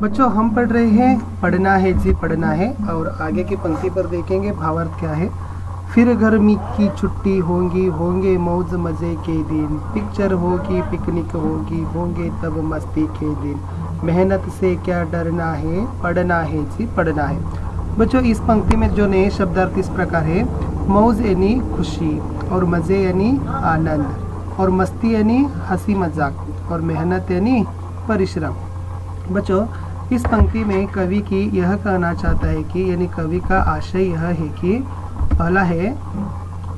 बच्चों हम पढ़ रहे हैं पढ़ना है जी पढ़ना है, और आगे की पंक्ति पर देखेंगे भावार्थ क्या है। फिर गर्मी की छुट्टी होंगी, होंगे मौज मज़े के दिन, पिक्चर होगी, पिकनिक होगी, होंगे तब मस्ती के दिन, मेहनत से क्या डरना है, पढ़ना है जी पढ़ना है। बच्चों इस पंक्ति में जो नए शब्दार्थ इस प्रकार है, मौज यानी खुशी, और मज़े यानी आनंद, और मस्ती यानी हंसी मजाक, और मेहनत यानी परिश्रम। बच्चों इस पंक्ति में कवि की यह कहना चाहता है कि यानी कवि का आशय यह है कि पहला है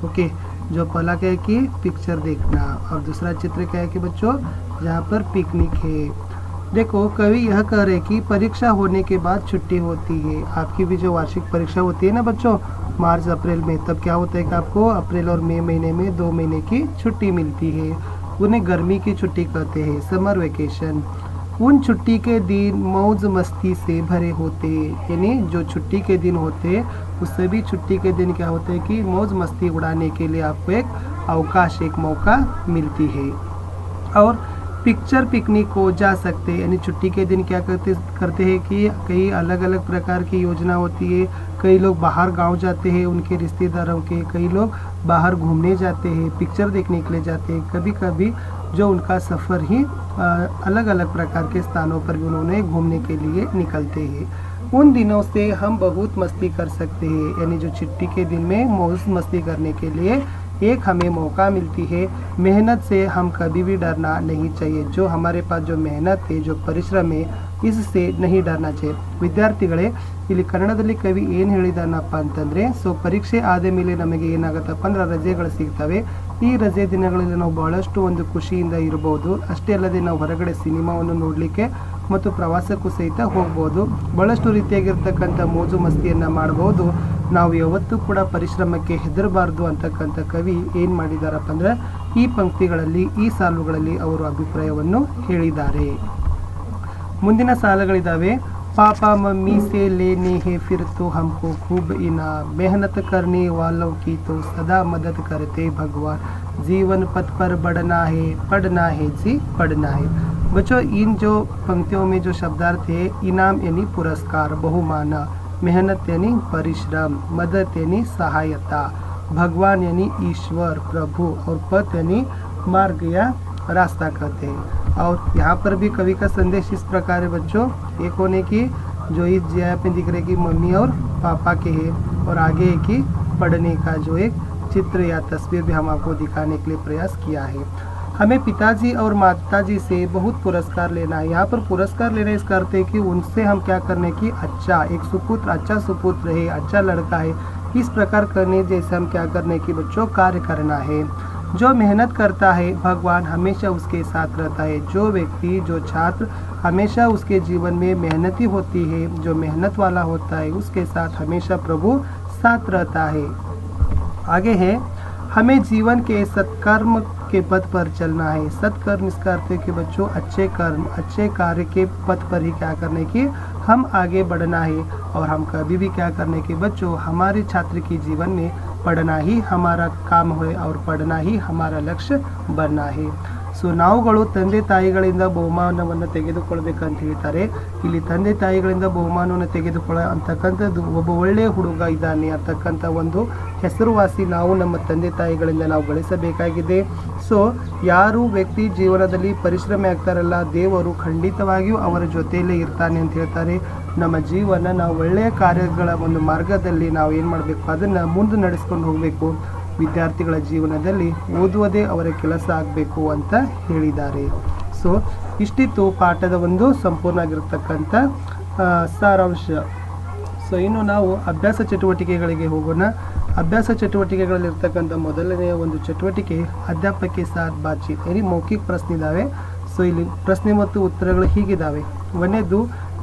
ओके, जो पहला क्या है कि पिक्चर देखना, और दूसरा चित्र क्या है कि बच्चों जहाँ पर पिकनिक है। देखो कवि यह कह रहे कि परीक्षा होने के बाद छुट्टी होती है। आपकी भी जो वार्षिक परीक्षा होती है ना बच्चों, मार्च अप्रैल में, तब क्या होता है कि आपको अप्रैल और मई महीने में 2 महीने की छुट्टी मिलती है। उन्हें गर्मी की छुट्टी कहते हैं, समर वेकेशन। उन छुट्टी के दिन मौज मस्ती से भरे होते, यानी जो छुट्टी के दिन होते उस सभी छुट्टी के दिन क्या होते हैं कि मौज मस्ती उड़ाने के लिए आपको एक अवकाश, एक मौका मिलती है। और पिक्चर पिकनिक को जा सकते, यानी छुट्टी के दिन क्या करते हैं कि कई अलग अलग प्रकार की योजना होती है। कई लोग बाहर गांव जाते हैं उनके रिश्तेदारों के, कई लोग बाहर घूमने जाते हैं, पिक्चर देखने के लिए जाते हैं। कभी कभी जो उनका सफ़र ही अलग अलग प्रकार के स्थानों पर भी उन्होंने घूमने के लिए निकलते हैं। उन दिनों से हम बहुत मस्ती कर सकते हैं, यानी जो छुट्टी के दिन में मौज मस्ती करने के लिए एक हमें मौका मिलती है। मेहनत से हम कभी भी डरना नहीं चाहिए। जो हमारे पास जो मेहनत है, जो ಪರಿಶ್ರಮ है, इससे नहीं डरना चाहिए। ವಿದ್ಯಾರ್ಥಿಗಳೇ, ಇಲ್ಲಿ ಕನ್ನಡದಲ್ಲಿ ಕವಿ ಏನು ಹೇಳಿದಾನಪ್ಪ ಅಂತಂದರೆ, ಸೊ ಪರೀಕ್ಷೆ ಆದ ಮೇಲೆ ನಮಗೆ ಏನಾಗುತ್ತಪ್ಪ ಅಂದ್ರೆ ರಜೆಗಳು ಸಿಗ್ತವೆ. ಈ ರಜೆ ದಿನಗಳಲ್ಲಿ ನಾವು ಬಹಳಷ್ಟು ಒಂದು ಖುಷಿಯಿಂದ ಇರಬಹುದು. ಅಷ್ಟೇ ಅಲ್ಲದೆ ನಾವು ಹೊರಗಡೆ ಸಿನಿಮಾವನ್ನು ನೋಡಲಿಕ್ಕೆ ಮತ್ತು ಪ್ರವಾಸಕ್ಕೂ ಸಹಿತ ಹೋಗ್ಬೋದು. ಬಹಳಷ್ಟು ರೀತಿಯಾಗಿರ್ತಕ್ಕಂಥ ಮೋಜು ಮಸ್ತಿಯನ್ನು ಮಾಡ್ಬೋದು. ನಾವು ಯಾವತ್ತೂ ಕೂಡ ಪರಿಶ್ರಮಕ್ಕೆ ಹೆದರಬಾರ್ದು ಅಂತಕ್ಕಂಥ ಕವಿ ಏನು ಮಾಡಿದಾರಪ್ಪ ಅಂದರೆ ಈ ಪಂಕ್ತಿಗಳಲ್ಲಿ, ಈ ಸಾಲುಗಳಲ್ಲಿ ಅವರು ಅಭಿಪ್ರಾಯವನ್ನು ಹೇಳಿದ್ದಾರೆ. ಮುಂದಿನ ಸಾಲುಗಳಿದ್ದಾವೆ. पापा मम्मी से लेने हैं फिर तो हमको खूब इनाम, मेहनत करने वालों की तो सदा मदद करते भगवान, जीवन पथ पर बढ़ना है, पढ़ना है जी पढ़ना है। बच्चों इन जो पंक्तियों में जो शब्दार्थ है, इनाम यानी पुरस्कार, बहुमान, मेहनत यानी परिश्रम, मदद यानी सहायता, भगवान यानी ईश्वर प्रभु, और पथ यानी मार्ग या रास्ता कहते हैं। और यहाँ पर भी कवि का संदेश इस प्रकार है बच्चों, एक होने की जो इस जगह पे दिख रहे कि मम्मी और पापा के है, और आगे है कि पढ़ने का जो एक चित्र या तस्वीर भी हम आपको दिखाने के लिए प्रयास किया है। हमें पिताजी और माताजी से बहुत पुरस्कार लेना है। यहाँ पर पुरस्कार लेना इसका अर्थ है कि उनसे हम क्या करने की अच्छा, एक सुपुत्र, अच्छा सुपुत्र है, अच्छा लड़का है, इस प्रकार करने जैसे हम क्या करने की बच्चों कार्य करना है। जो मेहनत करता है भगवान हमेशा उसके साथ रहता है। जो व्यक्ति, जो छात्र हमेशा उसके जीवन में मेहनती होती है, जो मेहनत वाला होता है, उसके साथ हमेशा प्रभु साथ रहता है। आगे है, हमें जीवन के सत्कर्म के पथ पर चलना है। सत्कर्म इसका अर्थ है कि बच्चों अच्छे कर्म, अच्छे कार्य के पथ पर ही क्या करने की हम आगे बढ़ना है। और हम कभी भी क्या करने के बच्चों, हमारे छात्र के जीवन में पढ़ना ही हमारा काम है, और पढ़ना ही हमारा लक्ष्य बनना है। ಸೊ ನಾವುಗಳು ತಂದೆ ತಾಯಿಗಳಿಂದ ಬಹುಮಾನವನ್ನು ತೆಗೆದುಕೊಳ್ಬೇಕಂತ ಹೇಳ್ತಾರೆ. ಇಲ್ಲಿ ತಂದೆ ತಾಯಿಗಳಿಂದ ಬಹುಮಾನವನ್ನು ತೆಗೆದುಕೊಳ್ಳೋ ಅಂತಕ್ಕಂಥದ್ದು ಒಬ್ಬ ಒಳ್ಳೆಯ ಹುಡುಗ ಇದ್ದಾನೆ ಅಂತಕ್ಕಂಥ ಒಂದು ಹೆಸರುವಾಸಿ ನಾವು ನಮ್ಮ ತಂದೆ ತಾಯಿಗಳಿಂದ ನಾವು ಗಳಿಸಬೇಕಾಗಿದೆ. ಸೊ ಯಾರು ವ್ಯಕ್ತಿ ಜೀವನದಲ್ಲಿ ಪರಿಶ್ರಮ ಆಗ್ತಾರಲ್ಲ, ದೇವರು ಖಂಡಿತವಾಗಿಯೂ ಅವರ ಜೊತೆಯಲ್ಲೇ ಇರ್ತಾನೆ ಅಂತ ಹೇಳ್ತಾರೆ. ನಮ್ಮ ಜೀವನ ನಾವು ಒಳ್ಳೆಯ ಕಾರ್ಯಗಳ ಒಂದು ಮಾರ್ಗದಲ್ಲಿ ನಾವು ಏನು ಮಾಡಬೇಕು, ಅದನ್ನು ಮುಂದೆ ನಡೆಸ್ಕೊಂಡು ಹೋಗಬೇಕು. ವಿದ್ಯಾರ್ಥಿಗಳ ಜೀವನದಲ್ಲಿ ಓದುವುದೇ ಅವರ ಕೆಲಸ ಆಗಬೇಕು ಅಂತ ಹೇಳಿದ್ದಾರೆ. ಸೊ ಇಷ್ಟಿತ್ತು ಪಾಠದ ಒಂದು ಸಂಪೂರ್ಣ ಆಗಿರತಕ್ಕಂಥ ಸಾರಾಂಶ. ಸೊ ಇನ್ನು ನಾವು ಅಭ್ಯಾಸ ಚಟುವಟಿಕೆಗಳಿಗೆ ಹೋಗೋಣ. ಅಭ್ಯಾಸ ಚಟುವಟಿಕೆಗಳಲ್ಲಿರ್ತಕ್ಕಂಥ ಮೊದಲನೆಯ ಒಂದು ಚಟುವಟಿಕೆ ಅಧ್ಯಾಪಕ ಸಾಥ್ ಬಾತಚೀತ್, यानी ಮೌಖಿಕ ಪ್ರಶ್ನೆ ಇದ್ದಾವೆ. ಸೊ ಇಲ್ಲಿ ಪ್ರಶ್ನೆ ಮತ್ತು ಉತ್ತರಗಳು ಹೀಗಿದ್ದಾವೆ. ಒಂದನೇದು,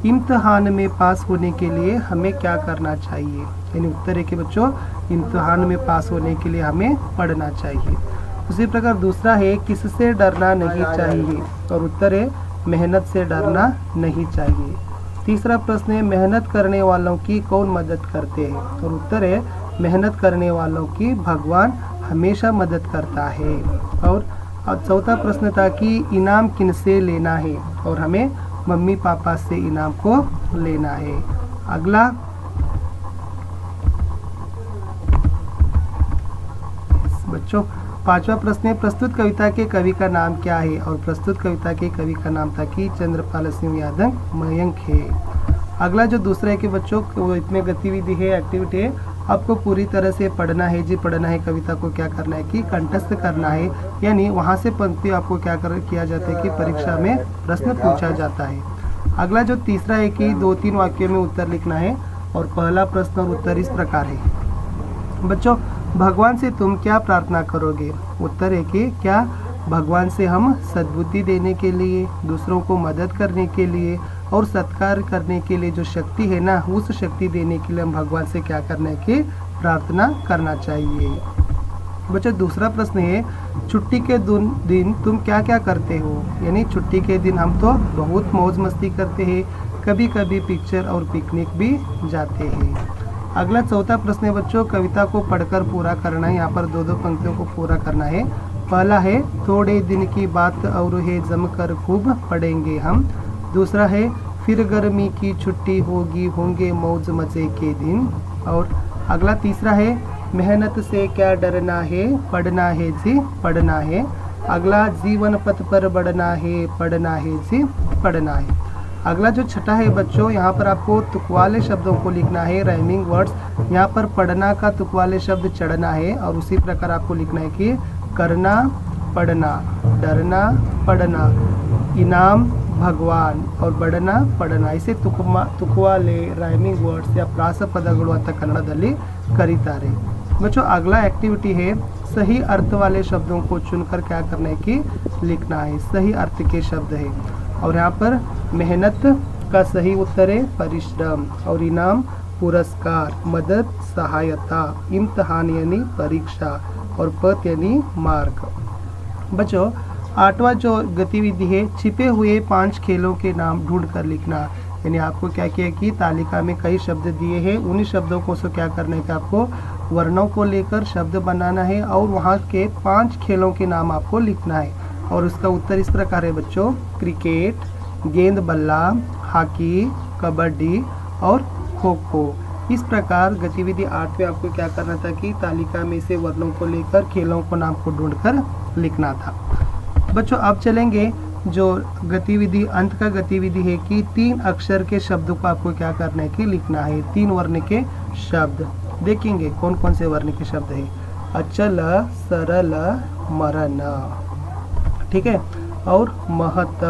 इम्तिहान में पास होने के लिए हमें क्या करना चाहिए, यानी उत्तर है कि बच्चों इम्तिहान में पास होने के लिए हमें पढ़ना चाहिए। उसी प्रकार दूसरा है, किससे डरना नहीं चाहिए, और उत्तर है मेहनत से डरना नहीं चाहिए। तीसरा प्रश्न है, मेहनत करने वालों की कौन मदद करते हैं, और उत्तर है मेहनत करने वालों की भगवान हमेशा मदद करता है। और चौथा प्रश्न था कि इनाम किनसे लेना है, और हमें मम्मी पापा से इनाम को लेना है। अगला बच्चों 5वां प्रश्न है, प्रस्तुत कविता के कवि का नाम क्या है? और प्रस्तुत कविता के कवि का नाम था कि चंद्रपाल सिंह यादव मयंक है। अगला जो दूसरा है कि बच्चों वो इसमें गतिविधि है, एक्टिविटी है, आपको पूरी तरह से पढ़ना है जी, पढ़ना है। कविता को क्या करना है कि कंठस्थ करना है, यानी वहाँ से पंक्ति आपको क्या किया जाता है कि परीक्षा में प्रश्न पूछा जाता है। अगला जो तीसरा है कि 2-3 वाक्यों में उत्तर लिखना है और पहला प्रश्न और उत्तर इस प्रकार है। बच्चों भगवान से तुम क्या प्रार्थना करोगे? उत्तर है कि क्या भगवान से हम सद्बुद्धि देने के लिए, दूसरों को मदद करने के लिए और सत्कार करने के लिए जो शक्ति है ना, उस शक्ति देने के लिए हम भगवान से क्या करना है कि प्रार्थना करना चाहिए। बच्चों दूसरा प्रश्न है, छुट्टी के दिन तुम क्या क्या करते हो? यानी छुट्टी के दिन हम तो बहुत मौज मस्ती करते हैं, कभी कभी पिक्चर और पिकनिक भी जाते हैं। अगला चौथा प्रश्न है बच्चों, कविता को पढ़कर पूरा करना है। यहाँ पर 2-2 पंक्तियों को पूरा करना है। पहला है, थोड़े दिन की बात और है जमकर खूब पढ़ेंगे हम। दूसरा है, फिर गर्मी की छुट्टी होगी, होंगे मौज मजे के दिन। और अगला तीसरा है, मेहनत से क्या डरना है, पढ़ना है जी पढ़ना है। अगला, जीवन पथ पर बढ़ना है, पढ़ना है जी पढ़ना है। अगला जो छठा है बच्चों, यहाँ पर आपको तुक वाले शब्दों को लिखना है, राइमिंग वर्ड्स। यहाँ पर पढ़ना का तुक वाले शब्द चढ़ना है और उसी प्रकार आपको लिखना है कि करना पढ़ना, डरना पढ़ना, इनाम भगवान और बढ़ना पढ़ना। इसे तुकवाले राइमिंग वर्ड्स या प्रास पदಗಳು ಅಂತ ಕನ್ನಡದಲ್ಲಿ ಕರೀತಾರೆ। बच्चों अगला एक्टिविटी है, सही अर्थ वाले शब्दों को चुनकर क्या करना है कि लिखना है। सही अर्थ के शब्द है और यहाँ पर मेहनत का सही उत्तर है परिश्रम और इनाम पुरस्कार, मदद सहायता, इम्तहान यानी परीक्षा और पथ यानी मार्ग। बच्चों 8वां जो गतिविधि है, छिपे हुए 5 खेलों के नाम ढूंढ कर लिखना। यानी आपको क्या किया कि तालिका में कई शब्द दिए हैं, उन्हीं शब्दों को क्या करना है कि आपको वर्णों को लेकर शब्द बनाना है और वहाँ के 5 खेलों के नाम आपको लिखना है। और उसका उत्तर इस प्रकार है बच्चों, क्रिकेट, गेंद बल्ला, हॉकी, कबड्डी और खो खो। इस प्रकार गतिविधि 8 में आपको क्या करना था कि तालिका में से वर्णों को लेकर खेलों को नाम को ढूंढकर लिखना था। बच्चों अब चलेंगे जो गतिविधि अंत का गतिविधि है कि 3 अक्षर के शब्द को आपको क्या करना है कि लिखना है। 3 वर्ण के शब्द देखेंगे कौन कौन से वर्ण के शब्द है। अचल, सरल, मरण, ठीक है, और महत,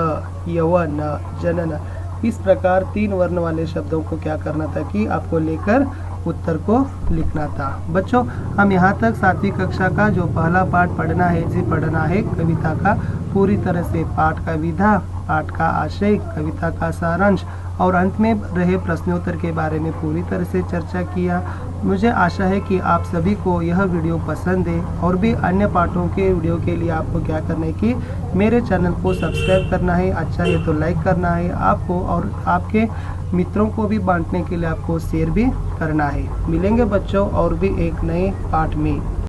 यवन, जनन। इस प्रकार 3 वर्ण वाले शब्दों को क्या करना था कि आपको लेकर उत्तर को लिखना था। बच्चों हम यहाँ तक 7वीं कक्षा का जो पहला पाठ पढ़ना है जी पढ़ना है कविता का पूरी तरह से पाठ का विधा, पाठ का आशय, कविता का सारांश और अंत में रहे प्रश्नोत्तर के बारे में पूरी तरह से चर्चा किया। मुझे आशा है कि आप सभी को यह वीडियो पसंद है और भी अन्य पाठों के वीडियो के लिए आपको क्या करना है कि मेरे चैनल को सब्सक्राइब करना है, अच्छा है तो लाइक करना है आपको और आपके मित्रों को भी बांटने के लिए आपको शेयर भी करना है। मिलेंगे बच्चों और भी एक नए पाठ में।